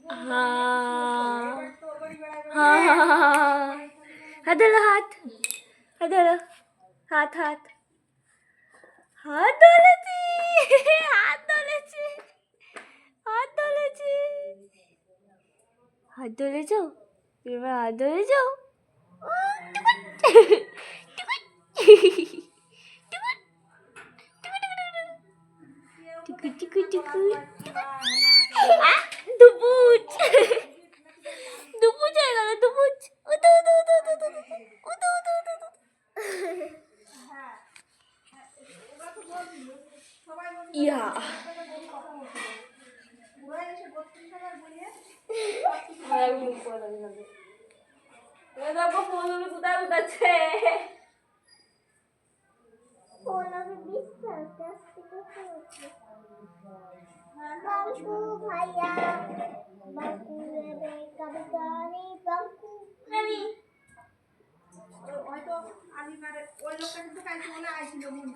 हाँ हाँ हाँ हाँ, हाथ धो लो, हाथ हाथ धो लो, हाथ हाथ हाथ ধরেছি, হাত ধরেছি, হাত ধরেছি, হাত ধরেছো, এবার হাত ধরেছো, টিকু টিকু টিকু দুপুচ, দুপুচ হয়ে গেল, দুপুচ, উদু উদু উদু উদু উদু উদু উদু উদু। ইয়া बंकू भैया बंकू रे कभी कभी बंकू হয়তো আমি ওই লোকটা কিন্তু কালকে বলে আইছিল মন